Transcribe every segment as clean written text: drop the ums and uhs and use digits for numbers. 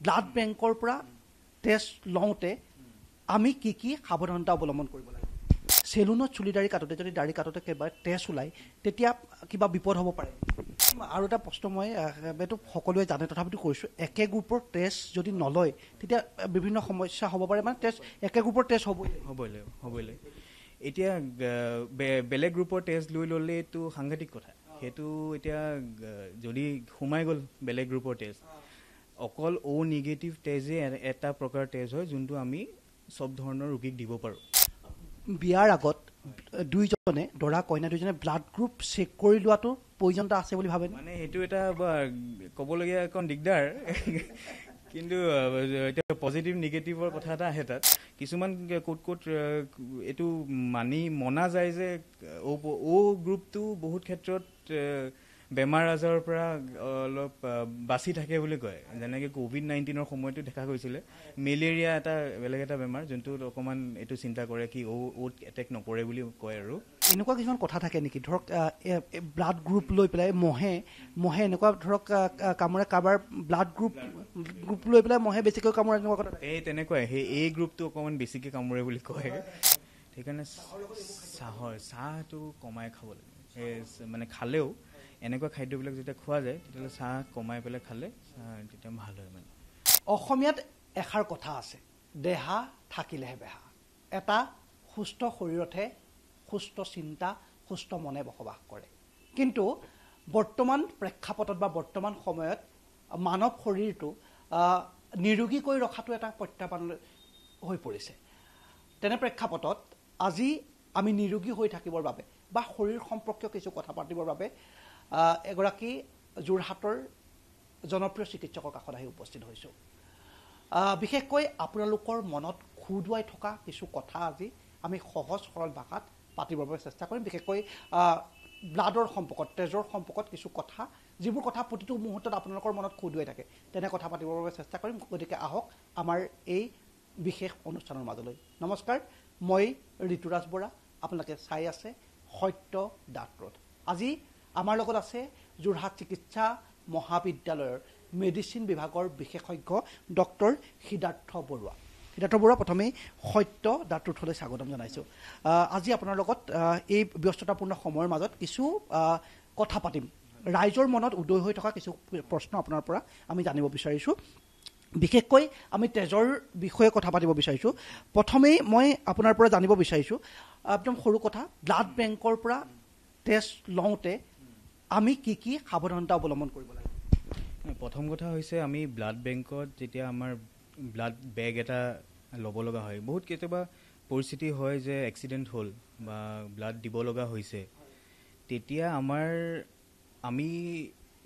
Blood বেংকৰ পৰা test লওঁতে আমি কি কি সাৱধানতা অৱলম্বন কৰিব লাগে? চেলুনত চুলি দাড়ি কাটোতে যদি দাড়ি কাটোতে কিবা টেষ্ট ওলায় তেতিয়া কিবা বিপদ হ'ব পাৰে। আৰু এটা প্ৰশ্ন মই এইটো সকলোৱে জানে তথাপিতো কৈছোঁ, একে গ্ৰুপৰ টেষ্ট যদি নলয় তেতিয়া বিভিন্ন সমস্যা হ'ব পাৰে। মানে টেষ্ট একে গ্ৰুপৰ টেষ্ট হ'বই লাগিব। এতিয়া বেলেগ গ্ৰুপৰ টেষ্ট লৈ ল'লে এইটো সাংঘাতিক কথা। সেইটো এতিয়া যদি সোমাই গ'ল বেলেগ গ্ৰুপৰ টেষ্ট, অকল অ' নিগেটিভ টেষ্টে এটা প্ৰকাৰ টেষ্ট হয় যোনটো আমি চব ধৰণৰ ৰোগীক দিব পাৰোঁ। বিয়াৰ আগত দুইজনে দৰা কইনা দুইজনে ব্লাড গ্ৰুপ চেক কৰি লোৱাটো প্ৰয়োজনীয়তা আছে বুলি ভাবে? মানে সেইটো এটা ক'বলগীয়া অকণ দিগদাৰ, কিন্তু এতিয়া পজিটিভ নিগেটিভৰ কথা এটা আহে তাত। কিছুমান ক'ত এইটো মনা যায় যে অ' গ্ৰুপটো বহুত ক্ষেত্ৰত বেমাৰ আজাৰৰ পৰা অলপ বাচি থাকে বুলি কয়। যেনেকৈ COVID-19 সময়তো দেখা গৈছিলে, মেলেৰিয়া এটা বেলেগ এটা বেমাৰ যোনটো অকণমান এইটো চিন্তা কৰে কি অ'ত এটেক নকৰে বুলি কয়। আৰু এনেকুৱা কিছুমান কথা থাকে নেকি, ধৰক ব্লাড গ্ৰুপ লৈ পেলাই মহে এনেকুৱা ধৰক কামোৰে, কাৰোবাৰ ব্লাড গ্ৰুপ লৈ পেলাই মহে বেছিকৈ কামোৰে, এনেকুৱা কথা? তেনেকুৱাই এই গ্ৰুপটো অকণমান বেছিকৈ কামোৰে বুলি কয়। সেইকাৰণে চাহটো কমাই খাব লাগে। মানে খালেও এনেকুৱা খাদ্যবিলাক যেতিয়া খোৱা যায় তেতিয়াহ'লে চাহ কমাই পেলাই খালে তেতিয়া ভাল হয়। মানে অসমীয়াত এষাৰ কথা আছে, দেহা থাকিলেহে বেহা। এটা সুস্থ শৰীৰতহে সুস্থ চিন্তা, সুস্থ মনে বসবাস কৰে। কিন্তু বৰ্তমান প্ৰেক্ষাপটত বা বৰ্তমান সময়ত মানৱ শৰীৰটো নিৰোগী কৰি ৰখাটো এটা প্ৰত্যাহ্বান হৈ পৰিছে। তেনে প্ৰেক্ষাপটত আজি আমি নিৰোগী হৈ থাকিবৰ বাবে বা শৰীৰ সম্পৰ্কীয় কিছু কথা পাতিবৰ বাবে এগৰাকী যোৰহাটৰ জনপ্ৰিয় চিকিৎসকৰ কাষত আহি উপস্থিত হৈছোঁ। বিশেষকৈ আপোনালোকৰ মনত খুদুৱাই থকা কিছু কথা আজি আমি সহজ সৰল ভাষাত পাতিবৰ বাবে চেষ্টা কৰিম। বিশেষকৈ ব্লাডৰ সম্পৰ্কত, তেজৰ সম্পৰ্কত কিছু কথা, যিবোৰ কথা প্ৰতিটো মুহূৰ্তত আপোনালোকৰ মনত খুদুৱাই থাকে, তেনে কথা পাতিবৰ বাবে চেষ্টা কৰিম। গতিকে আহক আমাৰ এই বিশেষ অনুষ্ঠানৰ মাজলৈ। নমস্কাৰ, মই ঋতুৰাজ বৰা, আপোনালোকে চাই আছে সত্য ডাক্তৰ। আজি আমাৰ লগত আছে যোৰহাট চিকিৎসা মহাবিদ্যালয়ৰ মেডিচিন বিভাগৰ বিশেষজ্ঞ ডক্টৰ সিদ্ধাৰ্থ বৰুৱা। প্ৰথমেই সত্য ডাক্তৰলৈ স্বাগতম জনাইছোঁ। আজি আপোনাৰ লগত এই ব্যস্ততাপূৰ্ণ সময়ৰ মাজত কিছু কথা পাতিম। ৰাইজৰ মনত উদয় হৈ থকা কিছু প্ৰশ্ন আপোনাৰ পৰা আমি জানিব বিচাৰিছোঁ। বিশেষকৈ আমি তেজৰ বিষয়ে কথা পাতিব বিচাৰিছোঁ। প্ৰথমেই মই আপোনাৰ পৰা জানিব বিচাৰিছোঁ, একদম সৰু কথা, ব্লাড বেংকৰ পৰা টেষ্ট লওঁতে আমি কি কি সাৱধানতা অৱলম্বন কৰিব লাগে? প্ৰথম কথা হৈছে, আমি ব্লাড বেংকত যেতিয়া আমাৰ ব্লাড বেগ এটা ল'ব লগা হয়, বহুত কেতিয়াবা পৰিস্থিতি হয় যে এক্সিডেণ্ট হ'ল বা ব্লাড দিব লগা হৈছে, তেতিয়া আমি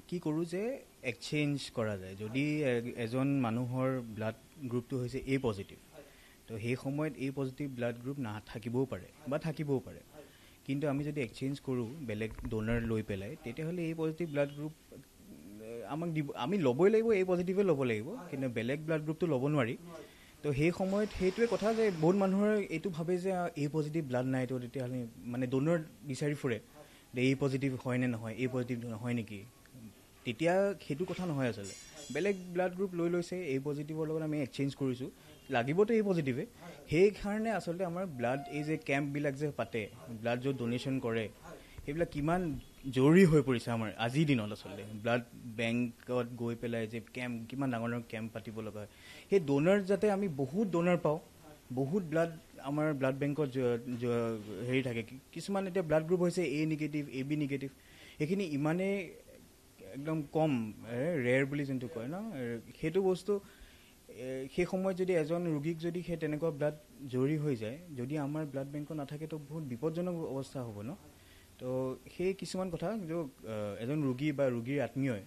কি কৰোঁ যে এক্সচেঞ্জ কৰা যায়। যদি এজন মানুহৰ ব্লাড গ্ৰুপটো হৈছে A পজিটিভ, তো সেই সময়ত A পজিটিভ ব্লাড গ্ৰুপ নাথাকিবও পাৰে বা থাকিবও পাৰে। কিন্তু আমি যদি এক্সচেঞ্জ কৰোঁ বেলেগ ডোনাৰ লৈ পেলাই, তেতিয়াহ'লে A পজিটিভ ব্লাড গ্ৰুপ আমাক দিব, আমি ল'বই লাগিব, A পজিটিভে ল'ব লাগিব, কিন্তু বেলেগ ব্লাড গ্ৰুপটো ল'ব নোৱাৰি। তো সেই সময়ত সেইটোৱে কথা যে বহুত মানুহৰ এইটো ভাবে যে A পজিটিভ ব্লাড নাই, তো তেতিয়াহ'লে মানে ডোনাৰ বিচাৰি ফুৰে যে A পজিটিভ হয় নে নহয়, A পজিটিভ নহয় নেকি। তেতিয়া সেইটো কথা নহয়। আচলতে বেলেগ ব্লাড গ্ৰুপ লৈ লৈছে, A পজিটিভৰ লগত আমি এক্সচেঞ্জ কৰিছোঁ, লাগিবতো A পজিটিভে। সেইকাৰণে আচলতে আমাৰ ব্লাড, এই যে কেম্পবিলাক যে পাতে, ব্লাড য'ত ডনেশ্যন কৰে, সেইবিলাক কিমান জৰুৰী হৈ পৰিছে আমাৰ আজিৰ দিনত। আচলতে ব্লাড বেংকত গৈ পেলাই যে কেম্প, কিমান ডাঙৰ ডাঙৰ কেম্প পাতিব লগা হয়, সেই ডোনাৰ যাতে আমি বহুত ডোনাৰ পাওঁ, বহুত ব্লাড আমাৰ ব্লাড বেংকত হেৰি থাকে। কিছুমান এতিয়া ব্লাড গ্ৰুপ হৈছে A নিগেটিভ, AB নিগেটিভ, সেইখিনি ইমানেই একদম কম, ৰেয়াৰ বুলি যোনটো কয় ন, সেইটো বস্তু সেই সময়ত যদি এজন ৰোগীক যদি সেই তেনেকুৱা ব্লাড জৰুৰী হৈ যায়, যদি আমাৰ ব্লাড বেংকত নাথাকে, তো বহুত বিপদজনক অৱস্থা হ'ব ন। তো সেই কিছুমান কথা এজন ৰোগী বা ৰোগীৰ আত্মীয়ই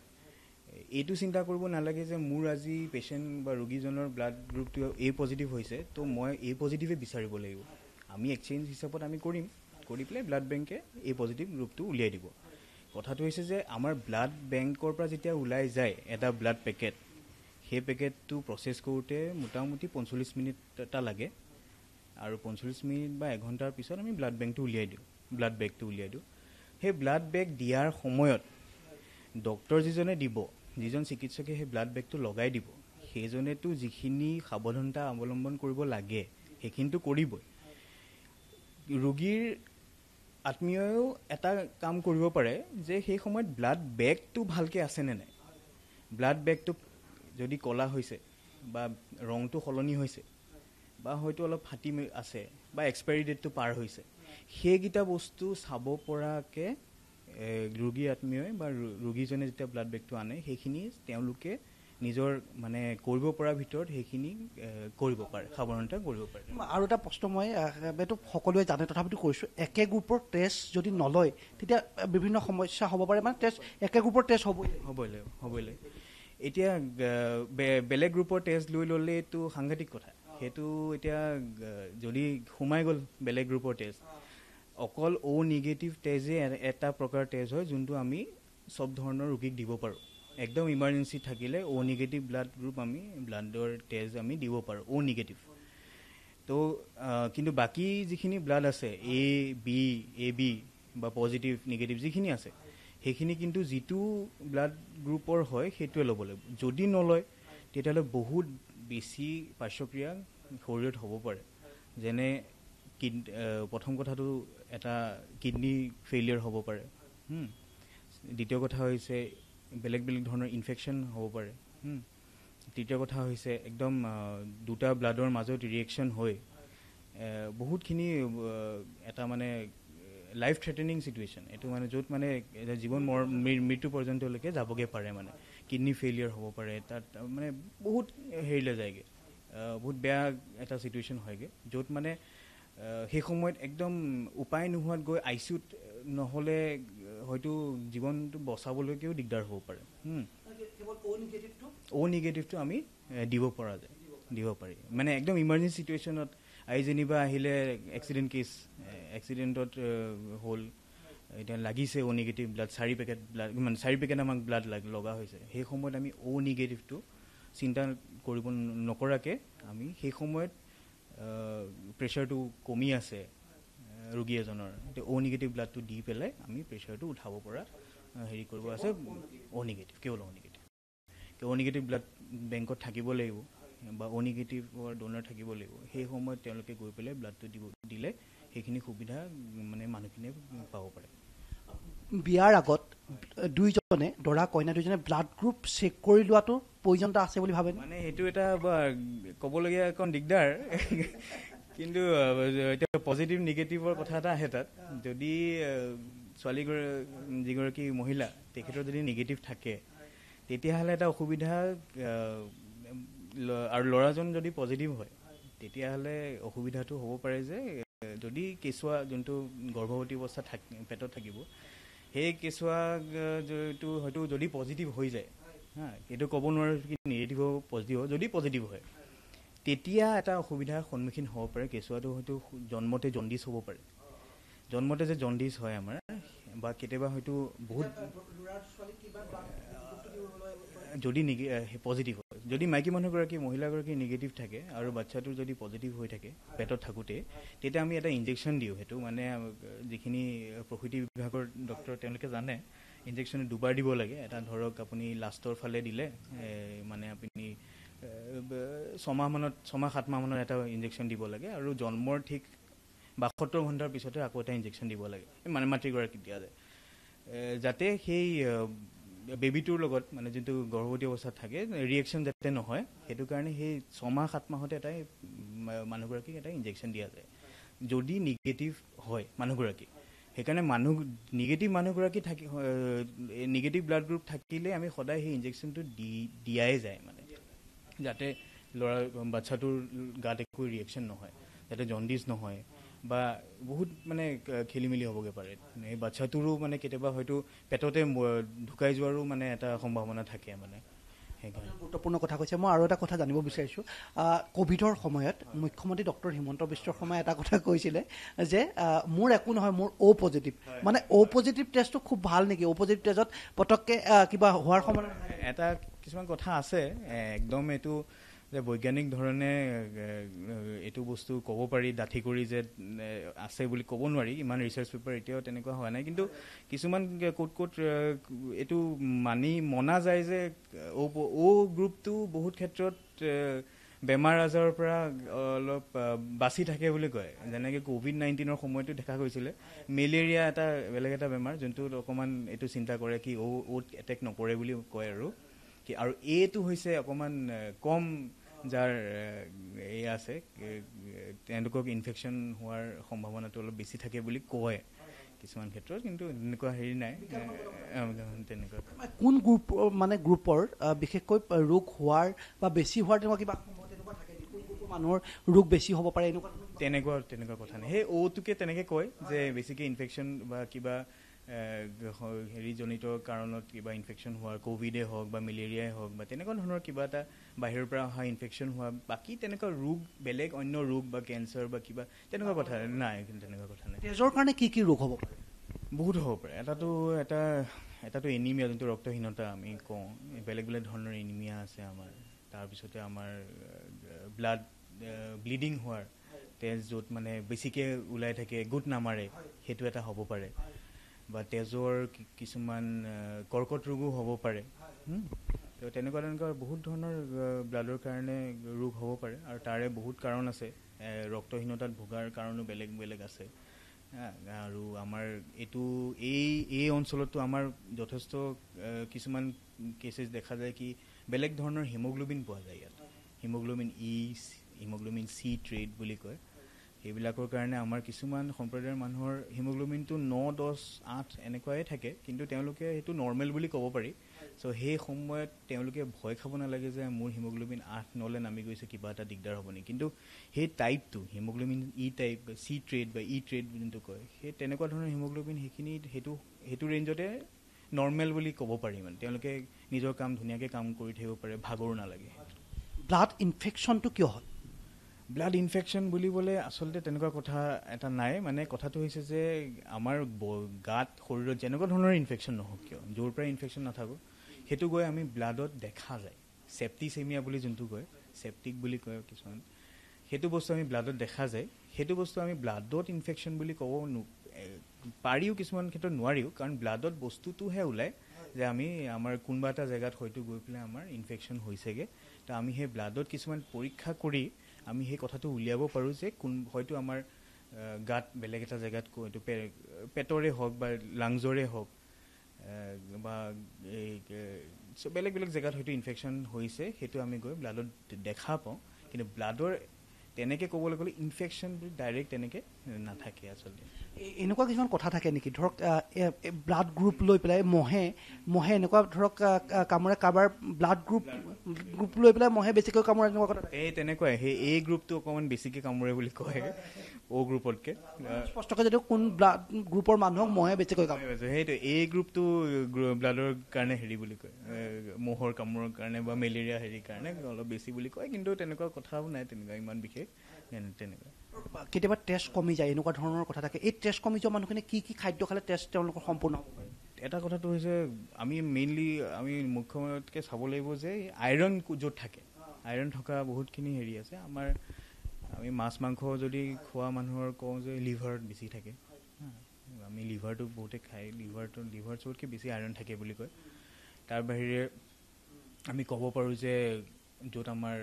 এইটো চিন্তা কৰিব নালাগে যে মোৰ আজি পেচেণ্ট বা ৰোগীজনৰ ব্লাড গ্ৰুপটো A পজিটিভ হৈছে, তো মই A পজিটিভে বিচাৰিব লাগিব। আমি এক্সচেঞ্জ হিচাপত আমি কৰি পেলাই ব্লাড বেংকে A পজিটিভ গ্ৰুপটো উলিয়াই দিব। কথাটো হৈছে যে আমাৰ ব্লাড বেংকৰ পৰা যেতিয়া ওলাই যায় এটা ব্লাড পেকেট, সেই পেকেটটো প্ৰচেছ কৰোঁতে মোটামুটি 45 মিনিট এটা লাগে, আৰু 45 মিনিট বা এঘণ্টাৰ পিছত আমি ব্লাড বেগটো উলিয়াই দিওঁ। সেই ব্লাড বেগ দিয়াৰ সময়ত ডক্টৰ যিজনে দিব, যিজন চিকিৎসকে সেই ব্লাড বেগটো লগাই দিব, সেইজনেতো যিখিনি সাৱধানতা অৱলম্বন কৰিব লাগে সেইখিনিতো কৰিবই। ৰোগীৰ আত্মীয়ও এটা কাম কৰিব পাৰে যে সেই সময়ত ব্লাড বেগটো ভালকৈ আছেনে নাই। ব্লাড বেগটো যদি ক'লা হৈছে বা ৰংটো সলনি হৈছে বা হয়তো অলপ ফাটি আছে বা এক্সপায়াৰী ডেটটো পাৰ হৈছে, সেইকেইটা বস্তু চাব পৰাকৈ ৰোগীৰ আত্মীয়ই বা ৰোগীজনে যেতিয়া ব্লাড বেগটো আনে সেইখিনি তেওঁলোকে নিজৰ মানে কৰিব পৰাৰ ভিতৰত সেইখিনি কৰিব পাৰে, সাৱধানতা কৰিব পাৰে। আৰু এটা প্ৰশ্ন মই এইটো সকলোৱে জানে তথাপিতো কৈছোঁ, একে গ্ৰুপৰ টেষ্ট যদি নলয় তেতিয়া বিভিন্ন সমস্যা হ'ব পাৰে, মানে টেষ্ট একে গ্ৰুপৰ টেষ্ট হ'বই লাগিব। এতিয়া বেলেগ গ্ৰুপৰ টেষ্ট লৈ ল'লেতো সাংঘাতিক কথা। সেইটো এতিয়া যদি সোমাই গ'ল বেলেগ গ্ৰুপৰ টেষ্ট, অকল অ' নিগেটিভ টেজে এটা প্ৰকাৰ টেষ্ট হয় যোনটো আমি চব ধৰণৰ ৰোগীক দিব পাৰোঁ। একদম ইমাৰ্জেঞ্চি থাকিলে অ' নিগেটিভ ব্লাড গ্ৰুপ আমি ব্লাডৰ টেষ্ট আমি দিব পাৰোঁ, অ' নিগেটিভ। তো কিন্তু বাকী যিখিনি ব্লাড আছে এ বি বা পজিটিভ নিগেটিভ যিখিনি আছে সেইখিনি কিন্তু যিটো ব্লাড গ্ৰুপৰ হয় সেইটোৱে ল'ব লাগিব। যদি নলয় তেতিয়াহ'লে বহুত বেছি পাৰ্শ্বক্ৰিয়া শৰীৰত হ'ব পাৰে। যেনে প্ৰথম কথাটো এটা কিডনী ফেইলিয়াৰ হ'ব পাৰে। দ্বিতীয় কথা হৈছে বেলেগ বেলেগ ধৰণৰ ইনফেকশ্যন হ'ব পাৰে। তৃতীয় কথা হৈছে একদম দুটা ব্লাডৰ মাজত ৰিয়েকশ্যন হৈ বহুতখিনি এটা মানে লাইফ থ্ৰেটেনিং চিটুৱেশ্যন, এইটো মানে য'ত মানে জীৱন মৃত্যু পৰ্যন্তলৈকে যাবগৈ পাৰে। মানে কিডনী ফেইলিয়াৰ হ'ব পাৰে, তাত মানে বহুত হেৰিলৈ যায়গৈ, বহুত বেয়া এটা চিটুৱেশ্যন হয়গৈ, য'ত মানে সেই সময়ত একদম উপায় নোহোৱাত গৈ ICUত নহ'লে হয়তো জীৱনটো বচাবলৈকেও দিগদাৰ হ'ব পাৰে। অ' নিগেটিভটো আমি দিব পৰা যায়, দিব পাৰি। মানে একদম ইমাৰ্জেঞ্চি চিটুৱেশ্যনত যেনিবা আহিলে এক্সিডেণ্ট কেছ, এক্সিডেণ্টত হ'ল, এতিয়া লাগিছে অ' নিগেটিভ ব্লাড 4 পেকেট আমাক ব্লাড লগা হৈছে, সেই সময়ত আমি অ' নিগেটিভটো চিন্তা কৰিব নকৰাকৈ আমি সেই সময়ত প্ৰেছাৰটো কমি আছে ৰোগী এজনৰ, অ' নিগেটিভ ব্লাডটো দি পেলাই আমি প্ৰেছাৰটো উঠাব পৰা হেৰি কৰিব আছে। অ' নিগেটিভ, কেৱল অ' নিগেটিভ। অ' নিগেটিভ ব্লাড বেংকত থাকিব লাগিব বা অ' নিগেটিভৰ ডোনাৰ থাকিব লাগিব। সেই সময়ত তেওঁলোকে গৈ পেলাই ব্লাডটো দিলে সেইখিনি সুবিধা মানে মানুহখিনিয়ে পাব পাৰে। বিয়াৰ আগত দুইজনে দৰা কইনা দুইজনে ব্লাড গ্ৰুপ চেক কৰি লোৱাটো প্ৰয়োজনীয়তা আছে বুলি ভাবে? মানে সেইটো এটা ক'বলগীয়া অকণ দিগদাৰ, কিন্তু এতিয়া পজিটিভ নিগেটিভৰ কথা এটা আহে তাত। যদি যিগৰাকী মহিলা তেখেতৰ যদি নিগেটিভ থাকে তেতিয়াহ'লে এটা অসুবিধা, আৰু ল'ৰাজন যদি পজিটিভ হয় তেতিয়াহ'লে অসুবিধাটো হ'ব পাৰে যে যদি কেঁচুৱা যোনটো গৰ্ভৱতী অৱস্থাত পেটত থাকিব সেই কেঁচুৱা যিটো হয়তো যদি পজিটিভ হৈ যায়, এইটো ক'ব নোৱাৰোঁ কি নিগেটিভ হ'ব পজিটিভ হ'ব, যদি পজিটিভ হয় তেতিয়া এটা অসুবিধাৰ সন্মুখীন হ'ব পাৰে। কেঁচুৱাটো হয়তো জন্মতে জণ্ডিছ হ'ব পাৰে। জন্মতে যে জণ্ডিছ হয় আমাৰ, বা কেতিয়াবা হয়তো বহুত যদি পজিটিভ হয়, যদি মাইকী মানুহগৰাকী মহিলাগৰাকী নিগেটিভ থাকে আৰু বাচ্ছাটোৰ যদি পজিটিভ হৈ থাকে পেটত থাকোঁতে, তেতিয়া আমি এটা ইনজেকশ্যন দিওঁ। সেইটো মানে যিখিনি প্ৰসূতি বিভাগৰ ডক্টৰ তেওঁলোকে জানে, ইনজেকশ্যন দুবাৰ দিব লাগে। এটা ধৰক আপুনি লাষ্টৰ ফালে দিলে মানে আপুনি 6-7 মাহমানত এটা ইনজেকশ্যন দিব লাগে, আৰু জন্মৰ ঠিক 72 ঘণ্টাৰ পিছতে আকৌ এটা ইনজেকশ্যন দিব লাগে, মানে মাতৃগৰাকীক দিয়া যায়, যাতে সেই বেবীটোৰ লগত মানে যোনটো গৰ্ভৱতী অৱস্থাত থাকে ৰিয়েকশ্যন যাতে নহয়। সেইটো কাৰণে সেই 6-7 মাহতে এটা মানুহগৰাকীক এটা ইনজেকশ্যন দিয়া যায় যদি নিগেটিভ হয় মানুহগৰাকী। সেইকাৰণে নিগেটিভ মানুহগৰাকী নিগেটিভ ব্লাড গ্ৰুপ থাকিলে আমি সদায় সেই ইনজেকশ্যনটো দিয়াই যায়, মানে যাতে বাচ্ছাটোৰ গাত একো ৰিয়েকশ্যন নহয়, যাতে জণ্ডিছ নহয় বা বহুত মানে খেলি মেলি হ'বগৈ পাৰে। এই বাচ্ছাটোৰো মানে কেতিয়াবা হয়তো পেটতে ঢুকাই যোৱাৰো মানে এটা সম্ভাৱনা থাকে। মানে সেইকাৰণে গুৰুত্বপূৰ্ণ কথা কৈছে। মই আৰু এটা কথা জানিব বিচাৰিছোঁ, ক'ভিডৰ সময়ত মুখ্যমন্ত্ৰী ডক্টৰ হিমন্ত বিশ্ব শৰ্মাই এটা কথা কৈছিলে যে মোৰ একো নহয়, মোৰ অ' পজিটিভ। মানে অ' পজিটিভ টেষ্টটো খুব ভাল নেকি? অ' পজিটিভ টেষ্টত পটককৈ কিবা হোৱাৰ সম্ভাৱনা? এটা কিছুমান কথা আছে, একদম এইটো যে বৈজ্ঞানিক ধৰণে এইটো বস্তু ক'ব পাৰি ডাঠি কৰি যে আছে বুলি ক'ব নোৱাৰি, ইমান ৰিচাৰ্চ পেপাৰ এতিয়াও তেনেকুৱা হোৱা নাই, কিন্তু কিছুমান ক'ত এইটো মনা যায় যে গ্ৰুপটো বহুত ক্ষেত্ৰত বেমাৰ আজাৰৰ পৰা অলপ বাচি থাকে বুলি কয়। যেনেকৈ COVID-19 সময়তো দেখা গৈছিলে, মেলেৰিয়া এটা বেলেগ এটা বেমাৰ যোনটোত অকণমান এইটো চিন্তা কৰে কি এটেক নকৰে বুলি কয়, আৰু এইটো হৈছে অকণমান কম যাৰ এই আছে, তেওঁলোকক ইনফেকশ্যন হোৱাৰ সম্ভাৱনাটো অলপ বেছি থাকে বুলি কয় কিছুমান ক্ষেত্ৰত, কিন্তু এনেকুৱা হেৰি নাই তেনেকুৱা। কোন গ্ৰুপৰ বিশেষকৈ ৰোগ হোৱাৰ বা বেছি হোৱাৰ তেনেকুৱা কিবা মানুহৰ ৰোগ বেছি হ'ব পাৰে তেনেকুৱা কথা নাই। সেই অ'টোকে তেনেকৈ কয় যে বেছিকৈ ইনফেকশ্যন বা কিবা হেৰিজনিত কাৰণত কিবা ইনফেকশ্যন হোৱাৰ, ক'ভিডে হওক বা মেলেৰিয়াই হওক বা তেনেকুৱা ধৰণৰ কিবা এটা বাহিৰৰ পৰা অহা ইনফেকশ্যন হোৱা, বাকী তেনেকুৱা ৰোগ বেলেগ অন্য ৰোগ বা কেঞ্চাৰ বা কিবা তেনেকুৱা কথা নাই, কিন্তু তেনেকুৱা কথা নাই। তেজৰ কাৰণে কি ৰোগ হ'ব পাৰে? বহুত হ'ব পাৰে। এটাতো এনিমিয়া, যোনটো ৰক্তহীনতা আমি কওঁ, বেলেগ বেলেগ ধৰণৰ এনিমিয়া আছে আমাৰ। তাৰপিছতে আমাৰ ব্লিডিং হোৱাৰ, তেজ য'ত মানে বেছিকৈ ওলাই থাকে, গোট নামাৰে, সেইটো এটা হ'ব পাৰে। বা তেজৰ কিছুমান কৰ্কট ৰোগো হ'ব পাৰে। তো তেনেকুৱা বহুত ধৰণৰ ব্লাডৰ কাৰণে ৰোগ হ'ব পাৰে, আৰু তাৰে বহুত কাৰণ আছে। ৰক্তহীনতাত ভোগাৰ কাৰণো বেলেগ বেলেগ আছে। আৰু আমাৰ এই অঞ্চলতো আমাৰ যথেষ্ট কিছুমান কেছেছ দেখা যায় কি বেলেগ ধৰণৰ হিমোগ্ল'বিন পোৱা যায় ইয়াত। হিমোগ্ল'বিন চি ট্ৰেট বুলি কয়। সেইবিলাকৰ কাৰণে আমাৰ কিছুমান সম্প্ৰদায়ৰ মানুহৰ হিমোগ্ল'বিনটো 9, 10, 8 এনেকুৱাই থাকে, কিন্তু তেওঁলোকে সেইটো নৰ্মেল বুলি ক'ব পাৰি। চ' সেই সময়ত তেওঁলোকে ভয় খাব নালাগে যে মোৰ হিমোগ্ল'বিন 8 9 নামি গৈছে, কিবা এটা দিগদাৰ হ'ব নেকি। কিন্তু সেই টাইপটো হিমোগ্ল'বিন টাইপ বা চি ট্ৰেট বা ট্ৰেট যোনটো কয়, সেই তেনেকুৱা ধৰণৰ হিমোগ্ল'বিন সেইটো ৰেঞ্জতে নৰ্মেল বুলি ক'ব পাৰি। মানে তেওঁলোকে নিজৰ কাম ধুনীয়াকৈ কাম কৰি থাকিব পাৰে, ভাগৰো নালাগে। ব্লাড ইনফেকশ্যনটো কিয় হয়? ব্লাড ইনফেকশ্যন বুলিবলৈ আচলতে তেনেকুৱা কথা এটা নাই। মানে কথাটো হৈছে যে আমাৰ গাত শৰীৰত যেনেকুৱা ধৰণৰ ইনফেকশ্যন নহওক কিয়, য'ৰ পৰা ইনফেকশ্যন নাথাকক, সেইটো গৈ আমি ব্লাডত দেখা যায়। চেপ্টিচেমিয়া বুলি যোনটো কয়, চেপ্টিক বুলি কয় কিছুমান, সেইটো বস্তু আমি ব্লাডত দেখা যায়। সেইটো বস্তু আমি ব্লাডত ইনফেকশ্যন বুলি ক'ব পাৰিও, কিছুমান ক্ষেত্ৰত নোৱাৰিও, কাৰণ ব্লাডত বস্তুটোহে ওলায় যে আমাৰ কোনোবা এটা জেগাত হয়তো গৈ পেলাই আমাৰ ইনফেকশ্যন হৈছেগৈ। তো আমি সেই ব্লাডত কিছুমান পৰীক্ষা কৰি আমি সেই কথাটো উলিয়াব পাৰোঁ যে হয়তো আমাৰ গাত বেলেগ এটা জেগাত হয়তো পেটৰে হওক বা লাংজৰে হওক বা বেলেগ বেলেগ জেগাত হয়তো ইনফেকশ্যন হৈছে, সেইটো আমি গৈ ব্লাডত দেখা পাওঁ। কিন্তু ব্লাডৰ তেনেকৈ ক'বলৈ গ'লে ইনফেকশ্যন বুলি ডাইৰেক্ট তেনেকৈ নাথাকে আচলতে। এনেকুৱা কিছুমান কথা থাকে নেকি, ধৰক ব্লাড গ্ৰুপ লৈ পেলাই মহে এনেকুৱা ধৰক কামোৰে, কাৰোবাৰ ব্লাড গ্ৰুপ লৈ পেলাই মহে বেছিকৈ কামোৰে, এনেকুৱা কথা? তেনেকুৱাই, সেই গ্ৰুপটো অকণমান বেছিকৈ কামোৰে বুলি কয় অ' গ্ৰুপতকৈ। স্পষ্টকৈ যদিও কোন ব্লাড গ্ৰুপৰ মানুহক মহে বেছিকৈ কামোৰে, সেইটো গ্ৰুপটো ব্লাডৰ কাৰণে হেৰি বুলি কয়, মহৰ কামোৰৰ কাৰণে বা মেলেৰিয়া হেৰিৰ কাৰণে অলপ বেছি বুলি কয়, কিন্তু তেনেকুৱা কথাও নাই, তেনেকুৱা ইমান বিশেষ তেনেকুৱা। কেতিয়াবা তেজ কমি যায়, এনেকুৱা ধৰণৰ কথা থাকে। এই তেজ কমি যোৱা মানুহখিনি কি খাদ্য খালে তেজ তেওঁলোকৰ সম্পূৰ্ণ হ'ব পাৰে? এটা কথাটো হৈছে আমি মুখ্যতকৈ চাব লাগিব যে আইৰণ য'ত থাকে, আইৰণ থকা বহুতখিনি হেৰি আছে। আমি মাছ মাংস যদি খোৱা মানুহৰ কওঁ যে লিভাৰত বেছি থাকে, আমি লিভাৰটো বহুতে খাই, লিভাৰ চবতকৈ বেছি আইৰণ থাকে বুলি কয়। তাৰ বাহিৰে আমি ক'ব পাৰোঁ যে য'ত আমাৰ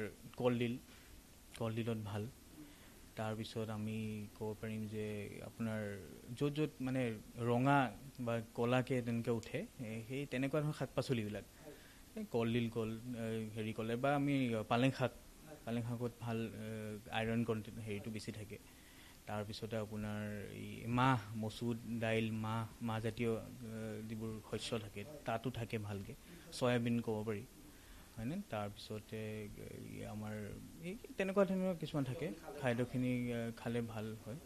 কলডিলত ভাল। তাৰপিছত আমি ক'ব পাৰিম যে আপোনাৰ য'ত মানে ৰঙা বা ক'লাকৈ তেনেকৈ উঠে, সেই তেনেকুৱা ধৰণৰ শাক পাচলিবিলাক, কলডিল হেৰি ক'লে, বা আমি পালেং শাকত ভাল আইৰণ কণ্টেণ্ট হেৰিটো বেছি থাকে। তাৰপিছতে আপোনাৰ এই মচুৰ দাইল, মাহজাতীয় যিবোৰ শস্য থাকে তাতো থাকে ভালকৈ, চয়াবিন ক'ব পাৰি, হয়নে? তাৰপিছতে আমাৰ এই তেনেকুৱা ধৰণৰ কিছুমান থাকে, খাদ্যখিনি খালে ভাল হয়।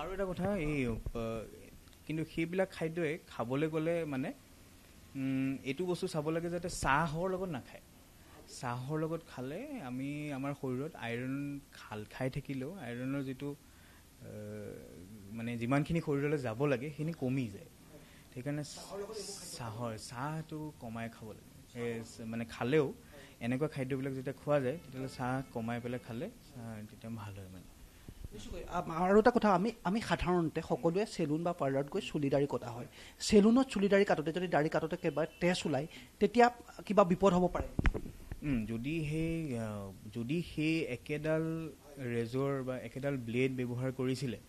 আৰু এটা কথা, কিন্তু সেইবিলাক খাদ্যই খাবলৈ গ'লে মানে এইটো বস্তু চাব লাগে যাতে চাহৰ লগত নাখায়। চাহৰ লগত খালে আমাৰ শৰীৰত আইৰণ খাই থাকিলেও আইৰণৰ যিটো মানে যিমানখিনি শৰীৰলৈ যাব লাগে সেইখিনি কমি যায়। সেইকাৰণে চাহটো কমাই খাব লাগে। মানে খালেও এনেকুৱা খাদ্যবিলাক যেতিয়া খোৱা যায় তেতিয়াহ'লে চাহ কমাই পেলাই খালে তেতিয়া ভাল হয় মানে। আৰু এটা কথা, আমি সাধাৰণতে সকলোৱে চেলুন বা পাৰ্লাৰত গৈ চুলি দাড়ি কটা হয়। চেলুনত চুলি দাড়ি কাটোতে যদি দাড়ি কাটোতে কিবা তেজ ওলায় তেতিয়া কিবা বিপদ হ'ব পাৰে? যদি সেই একেডাল ৰেজৰ বা একেডাল ব্লেড ব্যৱহাৰ কৰিছিলে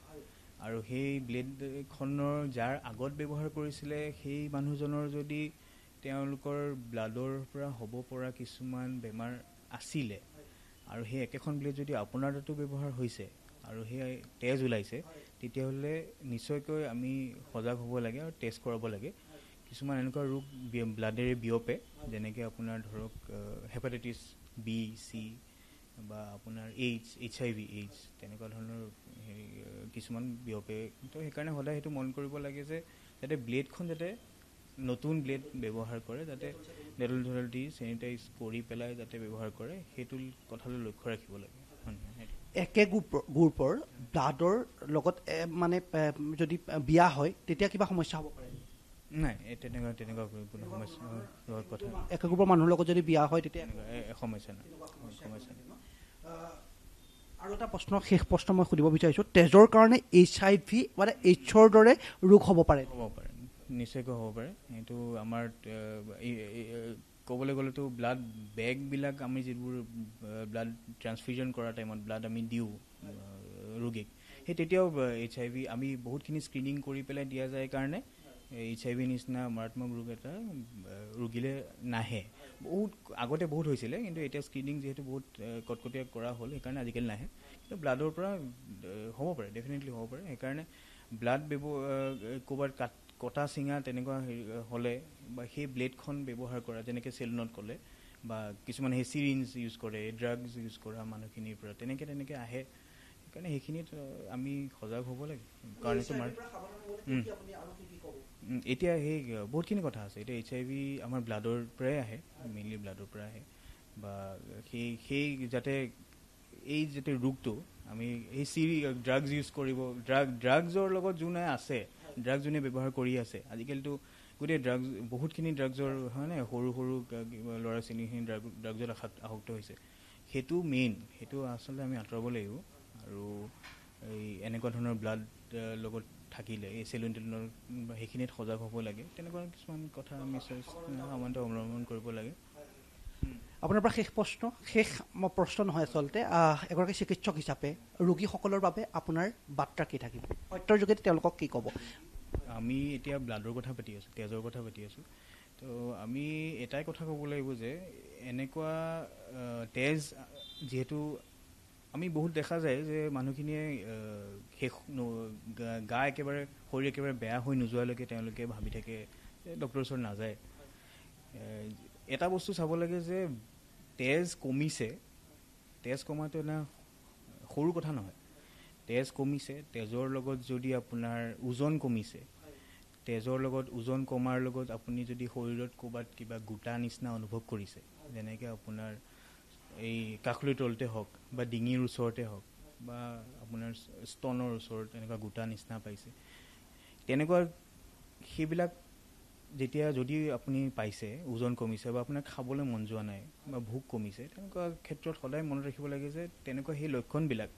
আৰু সেই ব্লেডখনৰ যাৰ আগত ব্যৱহাৰ কৰিছিলে সেই মানুহজনৰ যদি তেওঁলোকৰ ব্লাডৰ পৰা হ'ব পৰা কিছুমান বেমাৰ আছিলে আৰু সেই একেখন ব্লেড যদি আপোনাৰ তাতো ব্যৱহাৰ হৈছে আৰু সেই তেজ ওলাইছে, তেতিয়াহ'লে নিশ্চয়কৈ আমি সজাগ হ'ব লাগে আৰু টেষ্ট কৰাব লাগে। কিছুমান এনেকুৱা ৰোগ ব্লাডেৰে বিয়পে, যেনেকৈ আপোনাৰ ধৰক হেপাটাইটিছ বি, চি বা আপোনাৰ HIV AIDS তেনেকুৱা ধৰণৰ কিছুমান বিয়পে। তো সেইকাৰণে সদায় সেইটো মন কৰিব লাগে যে যাতে ব্লেডখন যাতে নতুন ব্লেড ব্যৱহাৰ কৰে, যাতে ডেটল দি চেনিটাইজ কৰি পেলাই যাতে ব্যৱহাৰ কৰে, সেইটো কথালৈ লক্ষ্য ৰাখিব লাগে। একে গ্ৰুপৰ ব্লাডৰ লগত মানে যদি বিয়া হয় তেতিয়া কিবা সমস্যা হ'ব পাৰে? নাই, তেনেকুৱা কোনো সমস্যা কথা। একে গ্ৰুপৰ মানুহৰ লগত যদি বিয়া হয় তেতিয়া সমস্যা নাই। আৰু এটা শেষ প্ৰশ্ন মই সুধিব বিচাৰিছোঁ, তেজৰ কাৰণে HIV মানে AIDS-ৰ দৰে ৰোগ হ'ব পাৰে? হ'ব পাৰে, নিশ্চয়কৈ হ'ব পাৰে। এইটো আমাৰ ক'বলৈ গ'লেতো ব্লাড বেগবিলাক আমি যিবোৰ ব্লাড ট্ৰান্সফিউজন কৰা টাইমত ব্লাড আমি দিওঁ ৰোগীক, সেই তেতিয়াও HIV আমি বহুতখিনি স্ক্ৰিনিং কৰি পেলাই দিয়া যায় কাৰণে HIV নিচিনা মাৰাত্মক ৰোগ এটা ৰোগীলৈ নাহে। আগতে বহুত হৈছিলে, কিন্তু এতিয়া স্ক্ৰিনিং যিহেতু বহুত কটকটীয়া কৰা হ'ল সেইকাৰণে আজিকালি নাহে। কিন্তু ব্লাডৰ পৰা হ'ব পাৰে, ডেফিনেটলি হ'ব পাৰে। সেইকাৰণে ব্লাড ক'ৰবাত কটা চিঙা তেনেকুৱা হ'লে বা সেই ব্লেডখন ব্যৱহাৰ কৰা, যেনেকৈ চেলুনত ক'লে, বা কিছুমানে সেই চিৰিঞ্জ ইউজ কৰে, ড্ৰাগছ ইউজ কৰা মানুহখিনিৰ পৰা তেনেকৈ আহে। সেইকাৰণে সেইখিনিত আমি সজাগ হ'ব লাগে। কাৰণ এতিয়া সেই বহুতখিনি কথা আছে। এতিয়া HIV আমাৰ ব্লাডৰ পৰাই আহে, মেইনলি ব্লাডৰ পৰা আহে, বা সেই যাতে এই যাতে ৰোগটো আমি এই ড্ৰাগছ ইউজ কৰিব, ড্ৰাগছৰ লগত যোনে আছে, ড্ৰাগছ যোনে ব্যৱহাৰ কৰি আছে, আজিকালিতো গোটেই বহুতখিনি ড্ৰাগছৰ হয়নে, সৰু ল'ৰা ছোৱালীখিনি ড্ৰাগছত আসক্ত হৈছে। সেইটো সেইটো আচলতে আমি আঁতৰাব লাগিব। আৰু এই এনেকুৱা ধৰণৰ ব্লাড লগত থাকিলে এই চেলুন টেলুনৰ সেইখিনিত সজাগ হ'ব লাগে। তেনেকুৱা কিছুমান কথা আমি সামান্য অৱলম্বন কৰিব লাগে। আপোনাৰ পৰা শেষ প্ৰশ্ন নহয় আচলতে, এগৰাকী চিকিৎসক হিচাপে ৰোগীসকলৰ বাবে আপোনাৰ বাৰ্তা কি থাকিব? সত্যৰ যোগেদি তেওঁলোকক কি ক'ব? আমি এতিয়া ব্লাডৰ কথা পাতি আছোঁ, তেজৰ কথা পাতি আছোঁ। তো আমি এটাই কথা ক'ব লাগিব যে এনেকুৱা তেজ যিহেতু আমি বহুত দেখা যায় যে মানুহখিনিয়ে শৰীৰ একেবাৰে বেয়া হৈ নোযোৱালৈকে তেওঁলোকে ভাবি থাকে যে ডক্টৰৰ ওচৰত নাযায়। এটা বস্তু চাব লাগে যে তেজ কমিছে, তেজ কমাটো এটা সৰু কথা নহয়। তেজ কমিছে, তেজৰ লগত যদি আপোনাৰ ওজন কমিছে, তেজৰ লগত ওজন কমাৰ লগত আপুনি যদি শৰীৰত ক'ৰবাত কিবা গোটা নিচিনা অনুভৱ কৰিছে, যেনেকৈ আপোনাৰ এই কাষলৈ তলতে হওক বা ডিঙিৰ ওচৰতে হওক বা আপোনাৰ স্তনৰ ওচৰত এনেকুৱা গোটা নিচিনা পাইছে, তেনেকুৱা সেইবিলাক যদি আপুনি পাইছে, ওজন কমিছে বা আপোনাৰ খাবলৈ মন যোৱা নাই বা ভোক কমিছে, তেনেকুৱা ক্ষেত্ৰত সদায় মনত ৰাখিব লাগে যে তেনেকুৱা সেই লক্ষণবিলাক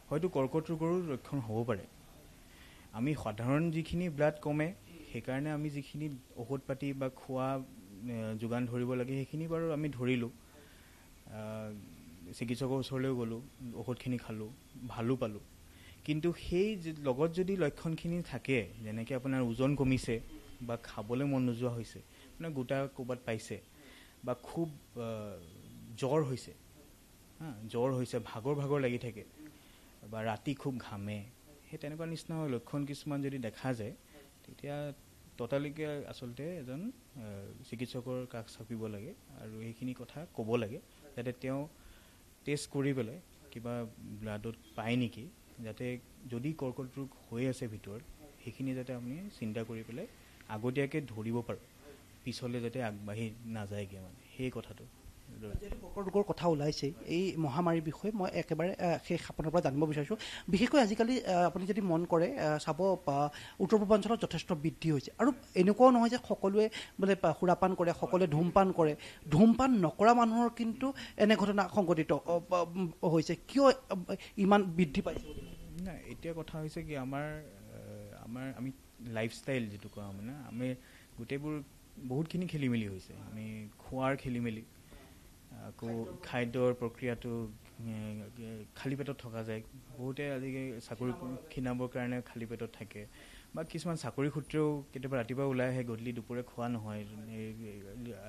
হয়তো কৰ্কট ৰোগৰো লক্ষণ হ'ব পাৰে। আমি সাধাৰণ যিখিনি ব্লাড কমে সেইকাৰণে আমি যিখিনি ঔষধ পাতি বা খোৱা যোগান ধৰিব লাগে সেইখিনি বাৰু আমি ধৰিলোঁ, চিকিৎসকৰ ওচৰলৈও গ'লোঁ, ঔষধখিনি খালোঁ, ভালো পালোঁ। কিন্তু সেই লগত যদি লক্ষণখিনি থাকে, যেনেকৈ আপোনাৰ ওজন কমিছে বা খাবলৈ মন নোযোৱা হৈছে, আপোনাৰ গোটা ক'ৰবাত পাইছে বা খুব জ্বৰ হৈছে, ভাগৰ লাগি থাকে বা ৰাতি খুব ঘামে, সেই তেনেকুৱা নিচিনা লক্ষণ কিছুমান যদি দেখা যায়, তেতিয়া ততালিকে আচলতে এজন চিকিৎসকৰ কাষ চাপিব লাগে আৰু সেইখিনি কথা ক'ব লাগে, যাতে তেওঁ টেষ্ট কৰি পেলাই কিবা ব্লাডত পায় নেকি, যাতে যদি কৰ্কট ৰোগ হৈ আছে ভিতৰত, সেইখিনি যাতে আপুনি চিন্তা কৰি পেলাই আগতীয়াকৈ ধৰিব পাৰোঁ, পিছলৈ যাতে আগবাঢ়ি নাযায়গৈ, মানে সেই কথাটো যিহেতু বতৰ ৰোগৰ কথা ওলাইছে এই মহামাৰীৰ বিষয়ে মই একেবাৰে শেষ আপোনাৰ পৰা জানিব বিচাৰিছোঁ বিশেষকৈ আজিকালি আপুনি যদি মন কৰে চাব উত্তৰ পূৰ্বাঞ্চলত যথেষ্ট বৃদ্ধি হৈছে আৰু এনেকুৱাও নহয় যে সকলোৱে বোলে সুৰাপান কৰে সকলোৱে ধূমপান নকৰা মানুহৰ কিন্তু এনে ঘটনা সংঘটিত হৈছে কিয় ইমান বৃদ্ধি পাইছে নাই এতিয়া কথা হৈছে কি আমাৰ আমি লাইফষ্টাইল যিটো কোৱা মানে আমি গোটেইবোৰ বহুতখিনি খেলি মেলি হৈছে আমি খোৱাৰ খেলি মেলি আকৌ খাদ্যৰ প্ৰক্ৰিয়াটো খালী পেটত থকা যায় বহুতে আজিকালি চাকৰি ক্ষীণাবৰ কাৰণে খালী পেটত থাকে বা কিছুমান চাকৰি সূত্ৰেও কেতিয়াবা ৰাতিপুৱা ওলাই আহে গধূলি দুপৰীয়া খোৱা নহয়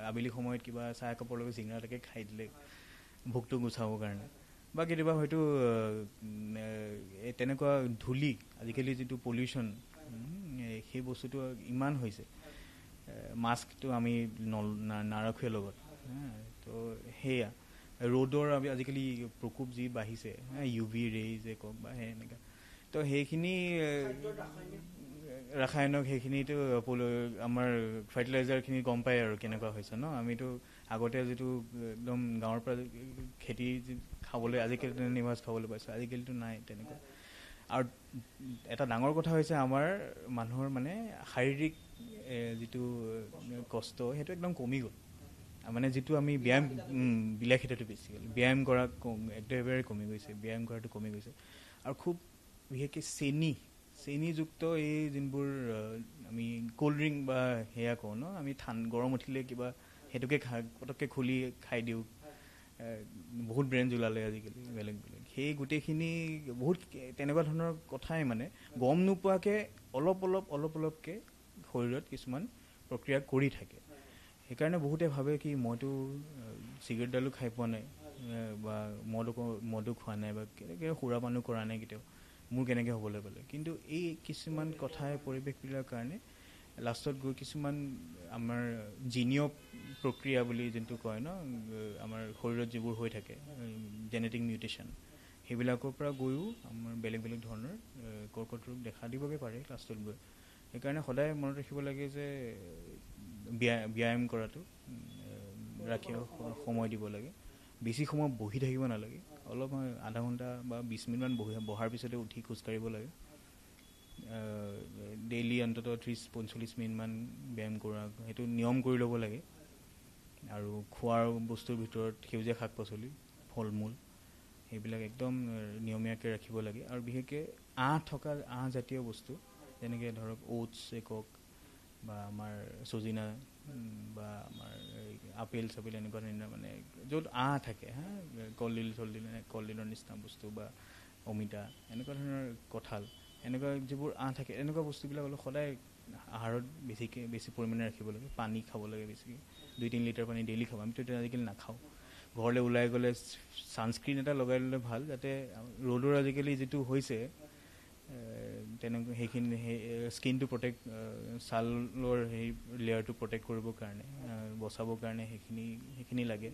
আবেলি সময়ত কিবা চাহ একাপৰ লগত চিঙৰা এটাকে খাই দিলে ভোকটো গুচাবৰ কাৰণে বা কেতিয়াবা হয়তো তেনেকুৱা ধূলি আজিকালি যিটো পলিউশ্যন সেই বস্তুটো ইমান হৈছে মাস্কটো আমি নাৰাখোৱে লগত তো সেয়া ৰ'দৰ আজিকালি প্ৰকোপ যি বাঢ়িছে UV ৰেজে কওক বা এনেকুৱা তো সেইখিনি ৰাসায়নিক সেইখিনিতো আমাৰ ফাৰ্টিলাইজাৰখিনি গম পায় আৰু কেনেকুৱা হৈছে ন আমিতো আগতে যিটো একদম গাঁৱৰ পৰা খেতি খাবলৈ আজিকালি নিভাজ খাবলৈ পাইছোঁ আজিকালিতো নাই তেনেকুৱা আৰু এটা ডাঙৰ কথা হৈছে আমাৰ মানুহৰ মানে শাৰীৰিক যিটো কষ্ট সেইটো একদম কমি গ'ল মানে যিটো আমি ব্যায়াম বিলাসিতাটো বেছি হ'ল ব্যায়াম কৰা একেবাৰে কমি গৈছে ব্যায়াম কৰাটো কমি গৈছে আৰু খুব বিশেষকৈ চেনিযুক্ত এই যোনবোৰ আমি ক'ল্ড ড্ৰিংক বা সেয়া কওঁ ন আমি গৰম উঠিলে কিবা সেইটোকে পটককৈ খুলি খাই দিওঁ বহুত ব্ৰেণ্ড ওলালে আজিকালি বেলেগ সেই গোটেইখিনি বহুত তেনেকুৱা ধৰণৰ কথাই মানে গম নোপোৱাকৈ অলপকৈ শৰীৰত কিছুমান প্ৰক্ৰিয়া কৰি থাকে সেইকাৰণে বহুতে ভাবে কি মইতো চিগাৰেটডালো খাই পোৱা নাই বা মদো খোৱা নাই বা সুৰাপানো কৰা নাই কেতিয়াও মোৰ কেনেকৈ হ'বলৈ পালে কিন্তু এই কিছুমান কথাই পৰিৱেশবিলাকৰ কাৰণে লাষ্টত গৈ কিছুমান আমাৰ জিনীয় প্ৰক্ৰিয়া বুলি যোনটো কয় ন আমাৰ শৰীৰত যিবোৰ হৈ থাকে জেনেটিক মিউটেশ্যন সেইবিলাকৰ পৰা গৈও আমাৰ বেলেগ ধৰণৰ কৰ্কট ৰোগ দেখা দিবগৈ পাৰে লাষ্টত গৈ সেইকাৰণে সদায় মনত ৰাখিব লাগে যে ব্যায়াম কৰাটো ৰাখি সময় দিব লাগে বেছি সময় বহি থাকিব নালাগে অলপ আধা ঘণ্টা বা 20 মিনিটমান বহাৰ পিছতে উঠি খোজকাঢ়িব লাগে ডেইলি অন্ততঃ 30-45 মিনিটমান ব্যায়াম কৰা সেইটো নিয়ম কৰি ল'ব লাগে আৰু খোৱাৰ বস্তুৰ ভিতৰত সেউজীয়া শাক পাচলি ফল মূল সেইবিলাক একদম নিয়মীয়াকৈ ৰাখিব লাগে আৰু বিশেষকৈ আঁহ জাতীয় বস্তু যেনেকৈ ধৰক ওটছ কওক বা আমাৰ চজিনা বা আমাৰ আপেল চাপেল এনেকুৱা ধৰণৰ মানে য'ত আঁহ থাকে কলডিলৰ নিচিনা বস্তু বা অমিতা এনেকুৱা ধৰণৰ কঁঠাল এনেকুৱা যিবোৰ আঁহ থাকে এনেকুৱা বস্তুবিলাক অলপ সদায় আহাৰত বেছি পৰিমাণে ৰাখিব লাগে পানী খাব লাগে বেছিকৈ 2-3 লিটাৰ পানী ডেইলি খাব আমিতো এতিয়া আজিকালি নাখাওঁ ঘৰলৈ ওলাই গ'লে ছানস্ক্ৰীন এটা লগাই ল'লে ভাল যাতে ৰ'দৰ আজিকালি যিটো হৈছে তেনেকৈ সেইখিনি স্কিনটো প্ৰটেক্ট ছালৰ সেই লেয়াৰটো প্ৰটেক্ট কৰিবৰ কাৰণে বচাবৰ কাৰণে সেইখিনি লাগে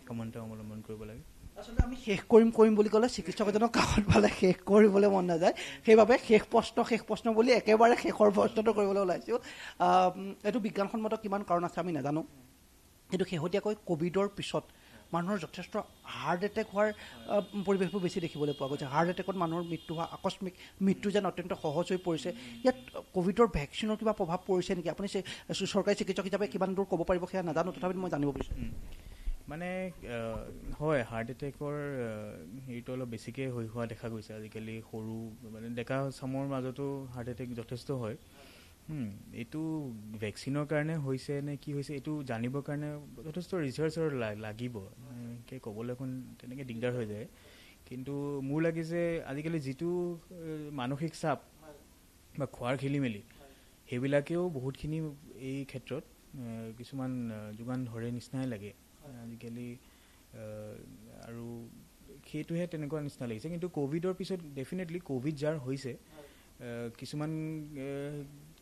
সাৱধানতা অৱলম্বন কৰিব লাগে আচলতে আমি শেষ কৰিম বুলি ক'লে চিকিৎসক এজনক কাষত পালে শেষ কৰিবলৈ মন নাযায় সেইবাবে শেষ প্ৰশ্ন বুলি একেবাৰে শেষৰ প্ৰশ্নটো কৰিবলৈ ওলাইছোঁ এইটো বিজ্ঞানসন্মত কিমান কাৰণ আছে আমি নাজানো কিন্তু শেহতীয়াকৈ ক'ভিডৰ পিছত মানুহৰ যথেষ্ট হাৰ্ট এটেক হোৱাৰ পৰিৱেশবোৰ বেছি দেখিবলৈ পোৱা গৈছে হাৰ্ট এটেকত মানুহৰ মৃত্যু হোৱা আকস্মিক মৃত্যু যেন অত্যন্ত সহজ হৈ পৰিছে ইয়াত ক'ভিডৰ ভেকচিনৰ কিবা প্ৰভাৱ পৰিছে নেকি আপুনি চৰকাৰী চিকিৎসক হিচাপে কিমান দূৰ ক'ব পাৰিব সেয়া নাজানো তথাপিতো মই জানিব বিচাৰোঁ মানে হয় হাৰ্ট এটেকৰ হেৰিটো অলপ বেছিকৈ হোৱা দেখা গৈছে আজিকালি সৰু মানে ডেকা চামৰ মাজতো হাৰ্ট এটেক যথেষ্ট হয় এইটো ভেকচিনৰ কাৰণে হৈছে নে কি হৈছে এইটো জানিবৰ কাৰণে যথেষ্ট ৰিচাৰ্চৰ লাগিব ক'বলৈ অকণ তেনেকৈ দিগদাৰ হৈ যায় কিন্তু মোৰ লাগে যে আজিকালি যিটো মানসিক চাপ বা খোৱাৰ খেলি মেলি সেইবিলাকেও বহুতখিনি এই ক্ষেত্ৰত কিছুমান যোগান ধৰে নিচিনাই লাগে আজিকালি আৰু সেইটোহে তেনেকুৱা নিচিনা লাগিছে কিন্তু ক'ভিডৰ পিছত ডেফিনেটলি ক'ভিড যাৰ হৈছে কিছুমান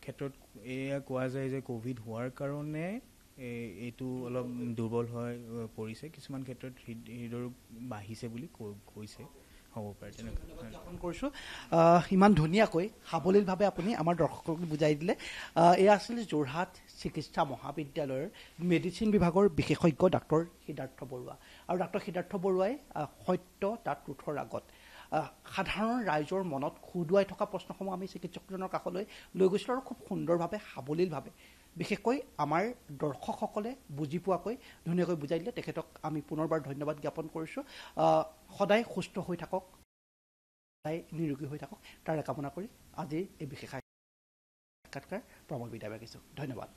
ক্ষেত্ৰত এয়া কোৱা যায় যে ক'ভিড হোৱাৰ কাৰণে এইটো অলপ দুৰ্বল হৈ পৰিছে কিছুমান ক্ষেত্ৰত হৃদৰোগ বাঢ়িছে বুলি কৈছে হ'ব পাৰে তেনেকুৱা। জ্ঞাপন কৰিছোঁ। ইমান ধুনীয়াকৈ সাৱলীলভাৱে আপুনি আমাৰ দৰ্শকক বুজাই দিলে। এয়া আছিল যোৰহাট চিকিৎসা মহাবিদ্যালয়ৰ মেডিচিন বিভাগৰ বিশেষজ্ঞ ডাক্তৰ সিদ্ধাৰ্থ বৰুৱা। আৰু ডাক্তৰ সিদ্ধাৰ্থ বৰুৱাই সত্য তাত ৰোধৰ আগত সাধাৰণ ৰাইজৰ মনত খুদুৱাই থকা প্ৰশ্নসমূহ আমি চিকিৎসকজনৰ কাষলৈ লৈ গৈছিলোঁ আৰু খুব সুন্দৰভাৱে সাৱলীলভাৱে বিশেষকৈ আমাৰ দৰ্শকসকলে বুজি পোৱাকৈ ধুনীয়াকৈ বুজাই দিলে। তেখেতক আমি পুনৰবাৰ ধন্যবাদ জ্ঞাপন কৰিছোঁ। সদায় সুস্থ হৈ থাকক, সদায় নিৰোগী হৈ থাকক, তাৰে কামনা কৰি আজিৰ এই বিশেষ সাক্ষাৎকাৰ প্ৰমোদ বিদায় মাগিছোঁ। ধন্যবাদ।